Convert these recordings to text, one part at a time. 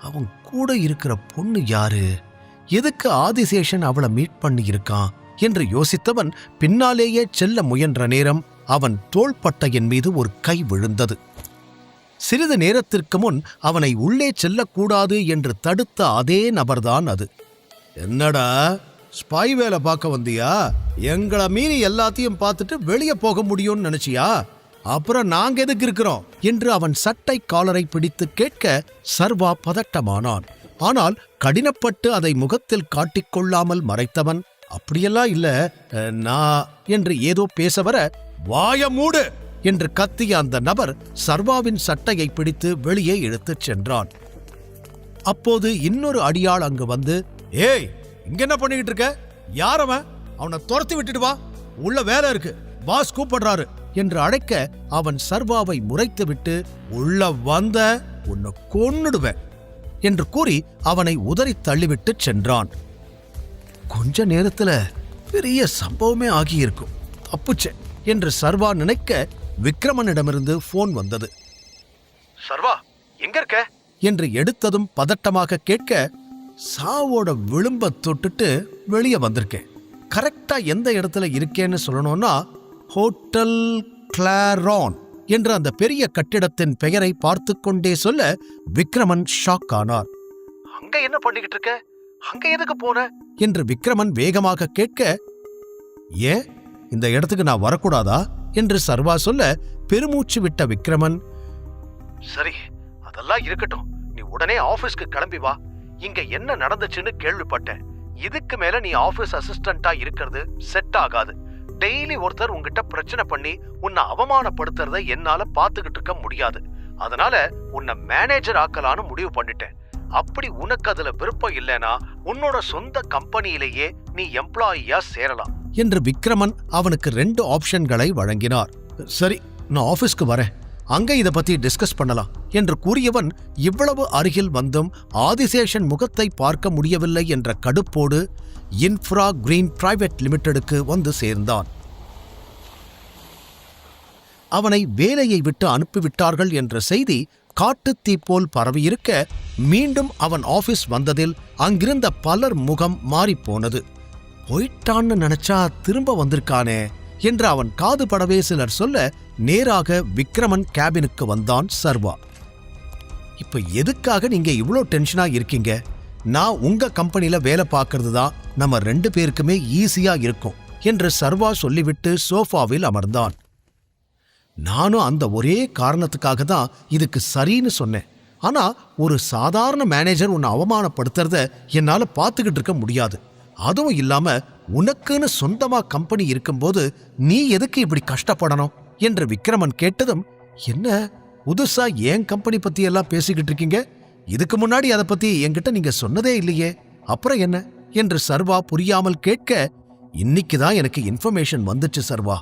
அவன் கூட இருக்கிற பொண்ணு யாரு? எதுக்கு ஆதிசேஷன் அவளை மீட் பண்ணி இருக்கான் என்று யோசித்தவன் பின்னாலேயே செல்ல முயன்ற நேரம் அவன் தோள்பட்டையின் மீது ஒரு கை விழுந்தது. சிறிது நேரத்திற்கு முன் அவனை உள்ளே செல்லக்கூடாது என்று தடுத்த அதே நபர்தான் அது. என்னடா ஸ்பை வேலை பார்க்க வந்தியா? எங்களை மீறி எல்லாத்தையும் பார்த்துட்டு வெளியே போக முடியும்னு நினைச்சியா? அப்புறம் நாங்க எதுக்கு இருக்கிறோம் என்று அவன் சட்டை காலரை பிடித்து கேட்க சர்வா பதட்டமானான். ஆனால் கடினப்பட்டு அதை முகத்தில் காட்டிக்கொள்ளாமல் மறைத்தவன், அப்படியெல்லாம் இல்ல நான் என்று ஏதோ பேச வர, வாய மூடு என்று கத்திய அந்த நபர் சர்வாவின் சட்டையை பிடித்து வெளியே இழுத்துச் சென்றான். அப்போது இன்னொரு அடியாள் அங்கு வந்து, ஏய் இங்க என்ன பண்ணிக்கிட்டு இருக்க? யாரவன்? அவனை துரத்தி விட்டுட்டு வா, உள்ள வேலை இருக்கு, பாஸ் கூப்பிடுறாரு என்று அழைக்க அவன் சர்வாவை முறைத்துவிட்டு, உள்ள வந்த உன்னை கொன்னுடுவேன் என்று கூறி அவனை உதறி தள்ளிவிட்டு சென்றான். கொஞ்ச நேரத்துல பெரிய சம்பவமே ஆகியிருக்கும், தப்புச்சேன் என்று சர்வா நினைக்க விக்ரமனிடமிருந்து போன் வந்தது. சர்வா எங்க இருக்க என்று எடுத்ததும் பதட்டமாக கேட்க, சாவோட விளிம்ப தொட்டுட்டு வெளியே வந்திருக்கேன். கரெக்டா எந்த இடத்துல இருக்கேன்னு சொல்லணும்னா, ஹோட்டல் கிளாரான் என்ற அந்த பெரிய கட்டிடத்தின் பெயரை பார்த்து கொண்டே சொல்ல விக்ரமன் ஷாக் ஆனார். அங்க என்ன பண்ணிக்கிட்டு இருக்க? அங்க எதுக்கு போன என்று விக்ரமன் வேகமாக கேட்க, ஏன் இந்த இடத்துக்கு நான் வரக்கூடாதா என்று சர்வா சொல்ல பெருமூச்சு விட்ட விக்ரமன், சரி அதெல்லாம் இருக்கட்டும், நீ உடனே ஆபீஸ்க்கு கிளம்பி வா. இங்க என்ன நடந்துச்சுன்னு கேள்விப்பட்டேன். இதுக்கு மேல நீ ஆபீஸ் அசிஸ்டண்டா இருக்கிறது செட் ஆகாது. டெய்லி ஒருத்தர் உங்ககிட்ட பிரச்சனை பண்ணி உன்னை அவமானப்படுத்துறத என்னால பாத்துக்கிட்டு இருக்க முடியாது. அதனால உன்னை மேனேஜர் ஆக்கலான்னு முடிவு பண்ணிட்டேன். அப்படி உனக்கு அதுல விருப்பம் இல்லைனா உன்னோட சொந்த கம்பெனியிலேயே நீ எம்ப்ளாயியா சேரலாம் என்று விக்ரமன் அவனுக்கு 2 ஆப்ஷன்களை வழங்கினார். சரி நான் ஆபீஸ்க்கு வரேன், அங்க இத பத்தி டிஸ்கஸ் பண்ணலாம் என்று கூறியவன் இவ்வளவு அருகில் வந்தும் ஆதிசேஷன் முகத்தை பார்க்க முடியவில்லை என்ற கடுப்போடு இன்ஃப்ரா கிரீன் பிரைவேட் லிமிடெடுக்கு வந்து சேர்ந்தான். அவனை வேலையை விட்டு அனுப்பிவிட்டார்கள் என்ற செய்தி காட்டுத்தீ போல் பரவியிருக்க, மீண்டும் அவன் ஆபீஸ் வந்ததில் அங்கிருந்த பலர் முகம் மாறிப்போனது. போயிட்டான்னு நினைச்சா திரும்ப வந்திருக்கானே என்று அவன் காது படவே சிலர் சொல்ல, நேராக விக்ரமன் கேபினுக்கு வந்தான் சர்வா. இப்ப எதுக்காக நீங்க இவ்ளோ டென்ஷனா இருக்கீங்க? நான் உங்க கம்பெனில வேலை பார்க்கறது தான் நம்ம 2 பேருக்குமே ஈஸியா இருக்கும் என்று சர்வா சொல்லிவிட்டு சோஃபாவில் அமர்ந்தான். நானும் அந்த ஒரே காரணத்துக்காக தான் இதுக்கு சரின்னு சொன்னேன். ஆனா ஒரு சாதாரண மேனேஜர் உன்னை அவமானப்படுத்துறத என்னால பார்த்துக்கிட்டு இருக்க முடியாது. அதுவும் இல்லாம உனக்குன்னு சொந்தமா கம்பெனி இருக்கும்போது நீ எதுக்கு இப்படி கஷ்டப்படணும் என்று விக்ரமன் கேட்டதும், என்ன புதுசா ஏன் கம்பெனி பத்தி எல்லாம் பேசிக்கிட்டு இருக்கீங்க? இதுக்கு முன்னாடி அதை பத்தி என்கிட்ட நீங்க சொன்னதே இல்லையே, அப்புறம் என்ன என்று சர்வா புரியாமல் கேட்க, இன்னைக்குதான் எனக்கு இன்ஃபர்மேஷன் வந்துச்சு சர்வா.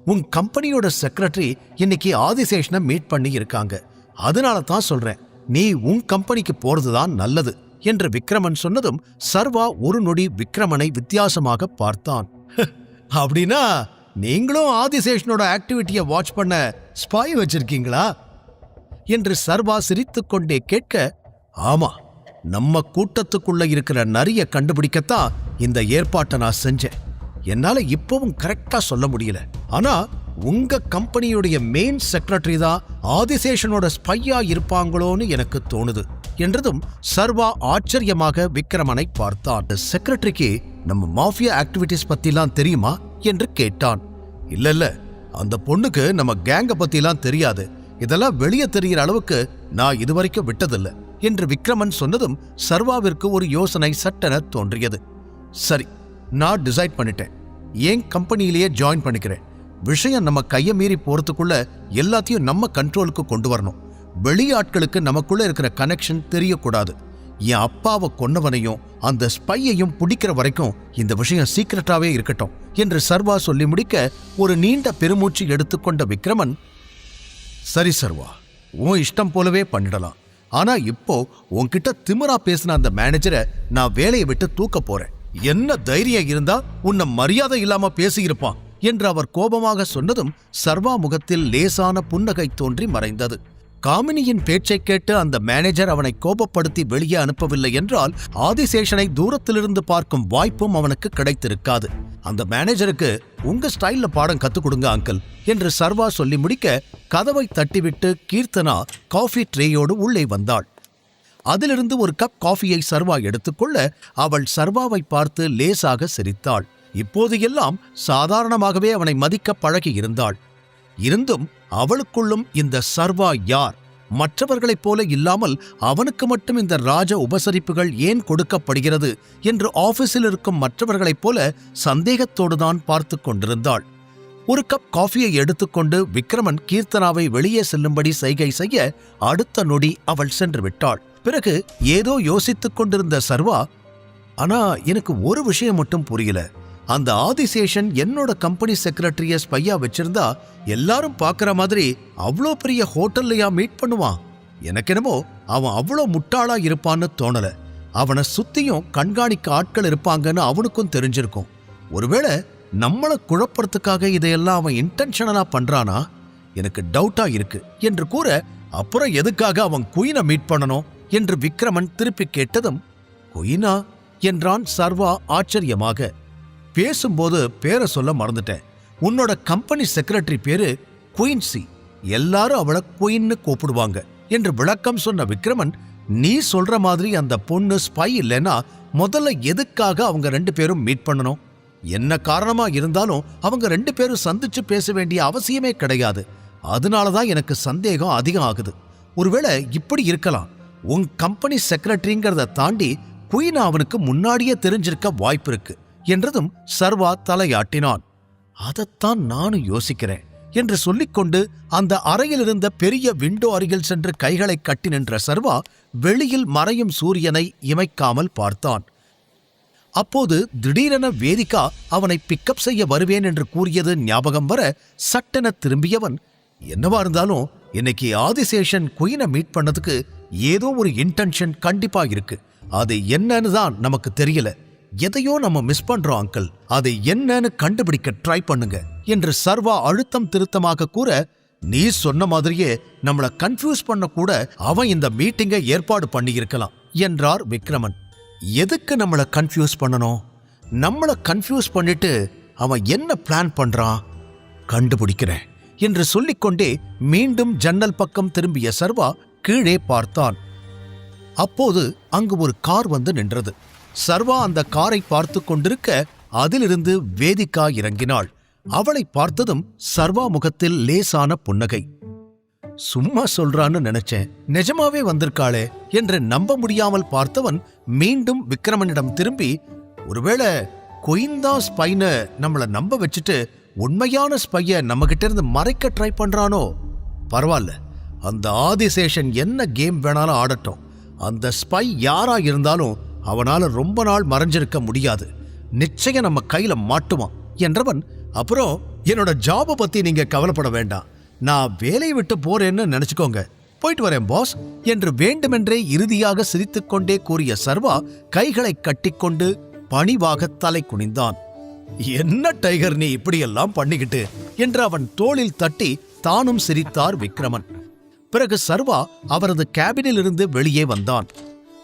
உன் கம்பெனியோட செக்ரட்டரி இன்னைக்கு ஆதிசேஷனை மீட் பண்ணி இருக்காங்க. அதனால தான் சொல்றேன், நீ உன் கம்பெனிக்கு போறதுதான் நல்லது என்று விக்ரமன் சொன்னதும் சர்வா ஒரு நொடி விக்ரமனை வித்தியாசமாக பார்த்தான். அப்படின்னா நீங்களும் ஆதிசேஷனோட ஆக்டிவிட்டியை வாட்ச் பண்ண ஸ்பை வச்சிருக்கீங்களா என்று சர்வா சிரித்துக்கொண்டே கேட்க, ஆமா, நம்ம கூட்டத்துக்குள்ள இருக்கிற நரிய கண்டுபிடிக்கத்தான் இந்த ஏற்பாட்டை நான் செஞ்சேன். என்னால இப்பவும் கரெக்டா சொல்ல முடியல, ஆனா உங்க கம்பெனியுடைய மெயின் செக்ரட்டரி தான் ஆதிசேஷனோட ஸ்பையா இருப்பாங்களோன்னு எனக்கு தோணுது என்றதும் சர்வா ஆச்சரியமாக விக்ரமனை பார்த்தான். செக்ரட்டரிக்கு நம்ம மாஃபியா ஆக்டிவிட்டிஸ் பத்திலாம் தெரியுமா என்று கேட்டான். இல்ல அந்த பொண்ணுக்கு நம்ம கேங்க பத்திலாம் தெரியாது, இதெல்லாம் வெளியே தெரிகிற அளவுக்கு நான் இதுவரைக்கும் விட்டதில்லை என்று விக்ரமன் சொன்னதும் சர்வாவிற்கு ஒரு யோசனை சட்டென தோன்றியது. சரி, நான் டிசைட் பண்ணிட்டேன், ஏன் கம்பெனியிலேயே ஜாயின் பண்ணிக்கிறேன். விஷயம் நம்ம கையை மீறி போறதுக்குள்ள எல்லாத்தையும் நம்ம கண்ட்ரோலுக்கு கொண்டு வரணும். வெளியாட்களுக்கு நமக்குள்ள இருக்கிற கனெக்ஷன் தெரியக்கூடாது. என் அப்பாவை கொன்னவனையும் அந்த ஸ்பையையும் பிடிக்கிற வரைக்கும் இந்த விஷயம் சீக்கிரட்டாவே இருக்கட்டும் என்று சர்வா சொல்லி முடிக்க, ஒரு நீண்ட பெருமூச்சு எடுத்துக்கொண்ட விக்ரமன், சரி சர்வா, உன் இஷ்டம் போலவே பண்ணிடலாம். ஆனா இப்போ உன்கிட்ட திமிரா பேசின அந்த மேனேஜரை நான் வேலையை விட்டு தூக்க போறேன். என்ன தைரியம் இருந்தா உன்னை மரியாதை இல்லாம பேசியிருப்பான் என்று அவர் கோபமாக சொன்னதும் சர்வா முகத்தில் லேசான புன்னகை தோன்றி மறைந்தது. காமினியின் பேச்சைக் கேட்டு அந்த மேனேஜர் அவனை கோபப்படுத்தி வெளியே அனுப்பவில்லை என்றால் ஆதிசேஷனை தூரத்திலிருந்து பார்க்கும் வாய்ப்பும் அவனுக்கு கிடைத்திருக்காது. அந்த மேனேஜருக்கு உங்க ஸ்டைல்ல பாடம் கத்துக் கொடுங்க அங்கிள் என்று சர்வா சொல்லி முடிக்க கதவை தட்டிவிட்டு கீர்த்தனா காஃபி ட்ரேயோடு உள்ளே வந்தாள். அதிலிருந்து ஒரு கப் காஃபியை சர்வா எடுத்துக்கொள்ள அவள் சர்வாவை பார்த்து லேசாக சிரித்தாள். இப்போது எல்லாம் சாதாரணமாகவே அவனை மதிக்க பழகியிருந்தாள். இருந்தும் அவளுக்குள்ளும் இந்த சர்வா யார், மற்றவர்களைப் போல இல்லாமல் அவனுக்கு மட்டும் இந்த ராஜ உபசரிப்புகள் ஏன் கொடுக்கப்படுகிறது என்று ஆபீஸில் இருக்கும் மற்றவர்களைப் போல சந்தேகத்தோடுதான் பார்த்து கொண்டிருந்தாள். ஒரு கப் காஃபியை எடுத்துக்கொண்டு விக்ரமன் கீர்த்தனாவை வெளியே செல்லும்படி சைகை செய்ய அடுத்த நொடி அவள் சென்று விட்டாள். பிறகு ஏதோ யோசித்துக் கொண்டிருந்த சர்வா, ஆனா எனக்கு ஒரு விஷயம் மட்டும் புரியல. அந்த ஆதிசேஷன் என்னோட கம்பெனி செக்ரட்டரிய ஸ்பையா வச்சிருந்தா எல்லாரும் பார்க்கற மாதிரி அவ்வளோ பெரிய ஹோட்டல்லையா மீட் பண்ணுவான்? எனக்கு என்னமோ அவன் அவ்வளோ முட்டாளா இருப்பான்னு தோணல. அவனை சுத்தியும் கண்காணிக்க ஆட்கள் இருப்பாங்கன்னு அவனுக்கும் தெரிஞ்சிருக்கும். ஒருவேளை நம்மளை குழப்பறதுக்காக இதையெல்லாம் அவன் இன்டென்ஷனலா பண்றானா? எனக்கு டவுட்டா இருக்கு என்று கூற, அப்புறம் எதுக்காக அவன் குயினை மீட் பண்ணணும் என்று விக்ரமன் திருப்பி கேட்டதும், குயினா என்றான் சர்வா ஆச்சரியமாக. பேசும்போது பேரை சொல்ல மறந்துட்டேன். உன்னோட கம்பெனி செக்ரட்டரி பேரு குயின்சி. எல்லாரும் அவளை குயின்னு கூப்பிடுவாங்க என்று விளக்கம் சொன்ன விக்ரமன், நீ சொல்ற மாதிரி அந்த பொண்ணு ஸ்பை இல்லைன்னா முதல்ல எதுக்காக அவங்க 2 பேரும் மீட் பண்ணணும்? என்ன காரணமா இருந்தாலும் அவங்க 2 பேரும் சந்திச்சு பேச வேண்டிய அவசியமே கிடையாது. அதனாலதான் எனக்கு சந்தேகம் அதிகம் ஆகுது. ஒருவேளை இப்படி இருக்கலாம், உன் கம்பெனி செக்ரட்டரிங்கிறத தாண்டி குயினா அவனுக்கு முன்னாடியே தெரிஞ்சிருக்க வாய்ப்பு இருக்கு என்றதும் சர்வா தலையாட்டினான். அதைத்தான் நானும் யோசிக்கிறேன் என்று சொல்லிக்கொண்டு அந்த அறையில் இருந்த பெரிய விண்டோ அருகில் சென்று கைகளை கட்டி நின்ற சர்வா வெளியில் மறையும் சூரியனை இமைக்காமல் பார்த்தான். அப்போது திடீரென வேதிகா அவனை பிக்கப் செய்ய வருவேன் என்று கூறியது ஞாபகம் வர சட்டென திரும்பியவன், என்னவா இருந்தாலும் இன்னைக்கு ஆதிசேஷன் குயினை மீட் பண்ணதுக்கு ஏதோ ஒரு இன்டென்ஷன் கண்டிப்பா இருக்கு. அது என்னன்னு தான் நமக்கு தெரியல. எதையோ நம்ம மிஸ் பண்றோம் அங்கிள், அதை என்னன்னு கண்டுபிடிக்க ட்ரை பண்ணுங்க என்று சர்வா அழுத்தம் திருத்தமாக கூற, நீ சொன்ன மாதிரியே நம்மளை கன்ஃபியூஸ் பண்ண கூட அவன் இந்த மீட்டிங்கை ஏற்பாடு பண்ணியிருக்கலாம் என்றார் விக்ரமன். எதுக்கு நம்மளை கன்ஃபியூஸ் பண்ணணும்? நம்மளை கன்ஃபியூஸ் பண்ணிட்டு அவன் என்ன பிளான் பண்றான் கண்டுபிடிக்கிறேன் என்று சொல்லிக்கொண்டே மீண்டும் ஜன்னல் பக்கம் திரும்பிய சர்வா கீழே பார்த்தான். அப்போது அங்கு ஒரு கார் வந்து நின்றது. சர்வா அந்த காரை பார்த்து கொண்டிருக்க அதிலிருந்து வேதிகா இறங்கினாள். அவளை பார்த்ததும் சர்வா முகத்தில் லேசான புன்னகை. சும்மா சொல்றான்னு நினைச்சேன், நிஜமாவே வந்திருக்காளே என்று நம்ப முடியாமல் பார்த்தவன் மீண்டும் விக்ரமனிடம் திரும்பி, ஒருவேளை குயின்தா ஸ்பைன்னு நம்மள நம்ப வச்சுட்டு உண்மையான ஸ்பைய நம்ம கிட்ட இருந்து மறைக்க ட்ரை பண்றானோ? பரவாயில்ல, அந்த ஆதிசேஷன் என்ன கேம் வேணாலும் ஆடட்டும். அந்த ஸ்பை யாரா இருந்தாலும் அவனால ரொம்ப நாள் மறைஞ்சிருக்க முடியாது. நிச்சயம் நம்ம கையில மாட்டுவான் என்றவன், அப்புறம் என்னோட ஜாபை பத்தி நீங்க கவலைப்பட வேண்டாம், நான் வேலையை விட்டு போறேன்னு நினைச்சுக்கோங்க, போயிட்டு வரேன் பாஸ் என்று வேண்டுமென்றே இறுதியாக சிரித்துக்கொண்டே கூறிய சர்வா கைகளை கட்டிக்கொண்டு பணிவாக தலை குனிந்தான். என்ன டைகர் நீ இப்படியெல்லாம் பண்ணிக்கிட்டு என்று அவன் தோளில் தட்டி தானும் சிரித்தார் விக்ரமன். பிறகு சர்வா அவரது கேபினில் இருந்து வெளியே வந்தான்.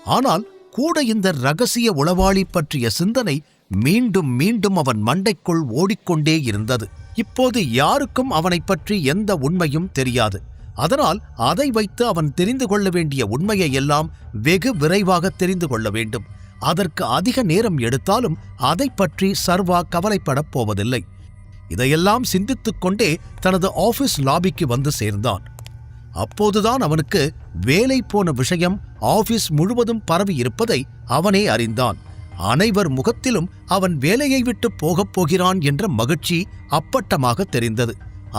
ஆனால் கூட இந்த ரகசிய உளவாளி பற்றிய சிந்தனை மீண்டும் மீண்டும் அவன் மண்டைக்குள் ஓடிக்கொண்டே இருந்தது. இப்போது யாருக்கும் அவனை பற்றி எந்த உண்மையும் தெரியாது. அதனால் அதை வைத்து அவன் தெரிந்து கொள்ள வேண்டிய உண்மையை எல்லாம் வெகு விரைவாக தெரிந்து கொள்ள வேண்டும். அதற்கு அதிக நேரம் எடுத்தாலும் அதை பற்றி சர்வா கவலைப்படப் போவதில்லை. இதையெல்லாம் சிந்தித்துக் கொண்டே தனது ஆபீஸ் லாபிக்கு வந்து சேர்ந்தான். அப்போதுதான் அவனுக்கு வேலை போன விஷயம் ஆபீஸ் முழுவதும் பரவி இருப்பதை அவனே அறிந்தான். அனைவர் முகத்திலும் அவன் வேலையை விட்டு போகப் போகிறான் என்ற மகிழ்ச்சி அப்பட்டமாக தெரிந்தது.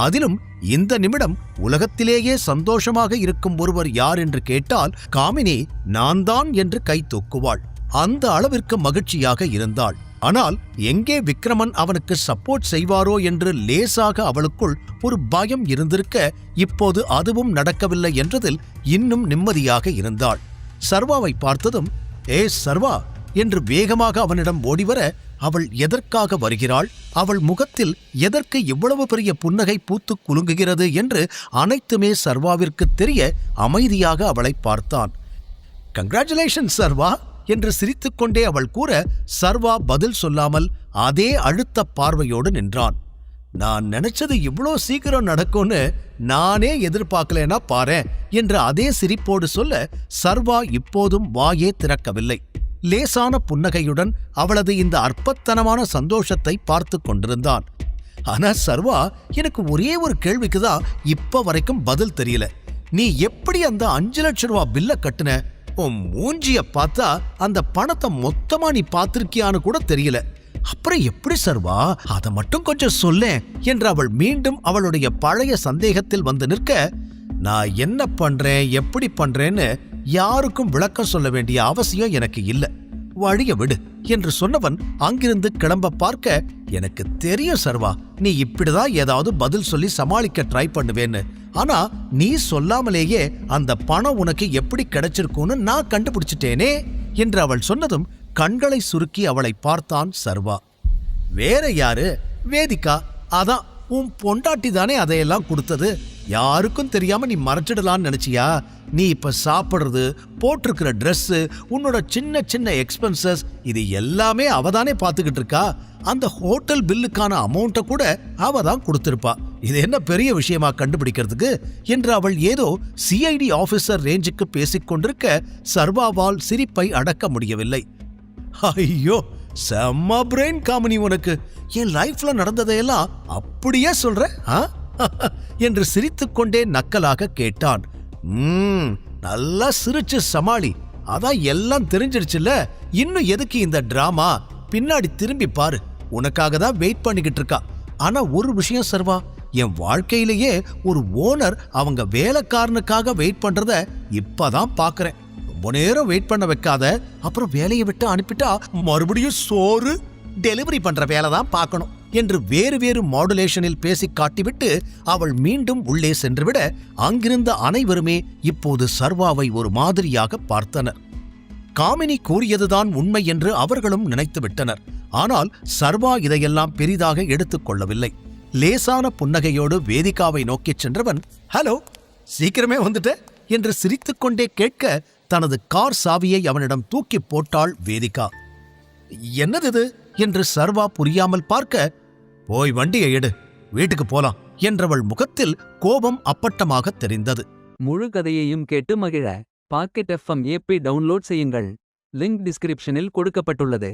அதிலும் இந்த நிமிடம் உலகத்திலேயே சந்தோஷமாக இருக்கும் ஒருவர் யார் என்று கேட்டால் காமினி நான் தான் என்று கை தூக்குவாள். அந்த அளவிற்கு மகிழ்ச்சியாக இருந்தாள். ஆனால் எங்கே விக்ரமன் அவனுக்கு சப்போர்ட் செய்வாரோ என்று லேசாக அவளுக்குள் ஒரு பயம் இருந்திருக்க, இப்போது அதுவும் நடக்கவில்லை என்றதில் இன்னும் நிம்மதியாக இருந்தாள். சர்வாவை பார்த்ததும், ஏ சர்வா என்று வேகமாக அவனிடம் ஓடிவர அவள் எதற்காக வருகிறாள், அவள் முகத்தில் எதற்கு இவ்வளவு பெரிய புன்னகை பூத்துக் குலுங்குகிறது என்று அனைத்துமே சர்வாவிற்கு தெரிய அமைதியாக அவளை பார்த்தான். கங்க்ராச்சுலேஷன் சர்வா என்று சிரித்துக்கொண்டே அவள் கூற, சர்வா பதில் சொல்லாமல் அதே அழுத்த பார்வையோடு நின்றான். நான் நினைச்சது இவ்வளோ சீக்கிரம் நடக்கும்னு நானே எதிர்பார்க்கலனா பாரேன் என்று அதே சிரிப்போடு சொல்ல, சர்வா இப்போதும் வாயே திறக்கவில்லை. லேசான புன்னகையுடன் அவளது இந்த அற்பத்தனமான சந்தோஷத்தை பார்த்து கொண்டிருந்தான். ஆனா சர்வா, எனக்கு ஒரே ஒரு கேள்விக்குதான் இப்ப வரைக்கும் பதில் தெரியல. நீ எப்படி அந்த 5 லட்சம் ரூபா பில்ல கட்டுன? உன் மூஞ்சிய பார்த்தா அந்த பணத்தை மொத்தமா நீ பார்த்திருக்கியான்னு கூட தெரியல. அப்புறம் எப்படி சர்வா, அதை மட்டும் கொஞ்சம் சொல்லேன் என்று அவள் மீண்டும் அவளுடைய பழைய சந்தேகத்தில் வந்து நிற்க, நான் என்ன பண்றேன் எப்படி பண்றேன்னு யாருக்கும் விளக்கம் சொல்ல வேண்டிய அவசியம் எனக்கு இல்ல, வழிய விடு என்று சொன்னவன் அங்கிருந்து கிளம்ப பார்க்க, எனக்கு தெரியும் சர்வா, நீ இப்படிதான் ஏதாவது பதில் சொல்லி சமாளிக்க ட்ரை பண்ணுவேன்னு. ஆனா நீ சொல்லாமலேயே அந்த பணம் உனக்கு எப்படி கிடைச்சிருக்கும்னு நான் கண்டுபிடிச்சிட்டேனே என்று அவள் சொன்னதும் கண்களை சுருக்கி அவளை பார்த்தான் சர்வா. வேற யாரு? வேதிகா. அதான் உன் பொண்டாட்டி தானே அதையெல்லாம் கொடுத்தது. யாருக்கும் தெரியாம நீ மறைச்சிடலான்னு நினைச்சியா? நீ இப்ப சாப்பிடுறது, போட்டிருக்கிற ட்ரெஸ், உன்னோட சின்ன சின்ன எக்ஸ்பென்சஸ், இது எல்லாமே அவதானே பார்த்துக்கிட்டு இருக்கா. அந்த ஹோட்டல் பில்லுக்கான அமௌண்ட்டை கூட அவ தான் கொடுத்திருப்பா. இது என்ன பெரிய விஷயமா கண்டுபிடிக்கிறதுக்கு என்று அவள் ஏதோ சிஐடி ஆபீசர் ரேஞ்சுக்கு பேசிக்கொண்டிருக்க, சர்வாவால் சிரிப்பை அடக்க முடியவில்லை. ஐயோ, செம்ம பிரெயின் காமெடி உனக்கு. என் லைஃப்ல நடந்ததையெல்லாம் அப்படியே சொல்ற என்று சிரித்துக்கொண்டே நக்கலாக கேட்டான். நல்லா சிரிச்சு சமாளி. அதான் எல்லாம் தெரிஞ்சிருச்சுல்ல, இன்னும் எதுக்கு இந்த டிராமா? பின்னாடி திரும்பி பாரு, உனக்காக தான் வெயிட் பண்ணிக்கிட்டு இருக்கா. ஆனா ஒரு விஷயம் சர்வா, என் வாழ்க்கையிலேயே ஒரு ஓனர் அவங்க வேலைக்காரனுக்காக வெயிட் பண்றத இப்பதான் பாக்குறேன். ரொம்ப நேரம் வெயிட் பண்ண வைக்காத, அப்புறம் வேலையை விட்டு அனுப்பிட்டா மறுபடியும் சோறு டெலிவரி பண்ற வேலை தான் பார்க்கணும் என்று வேறு வேறு மாடுலேஷனில் பேசி காட்டிவிட்டு அவள் மீண்டும் உள்ளே சென்றுவிட, அங்கிருந்த அனைவருமே இப்போது சர்வாவை ஒரு மாதிரியாக பார்த்தனர். காமினி கூறியதுதான் உண்மை என்று அவர்களும் நினைத்து விட்டனர். ஆனால் சர்வா இதையெல்லாம் பெரிதாக எடுத்துக் கொள்ளவில்லை. லேசான புன்னகையோடு வேதிகாவை நோக்கிச் சென்றவன், ஹலோ, சீக்கிரமே வந்துட்ட என்று சிரித்துக்கொண்டே கேட்க, தனது கார் சாவியை அவனிடம் தூக்கி போட்டாள் வேதிகா. என்னது இது என்று சர்வா புரியாமல் பார்க்க, போய் வண்டியை எடு, வீட்டுக்கு போலாம் என்றவள் முகத்தில் கோபம் அப்பட்டமாக தெரிந்தது. முழு கதையையும் கேட்டு மகிழ பாக்கெட் FM ஆப்பை டவுன்லோட் செய்யுங்கள். லிங்க் டிஸ்கிரிப்ஷனில் கொடுக்கப்பட்டுள்ளது.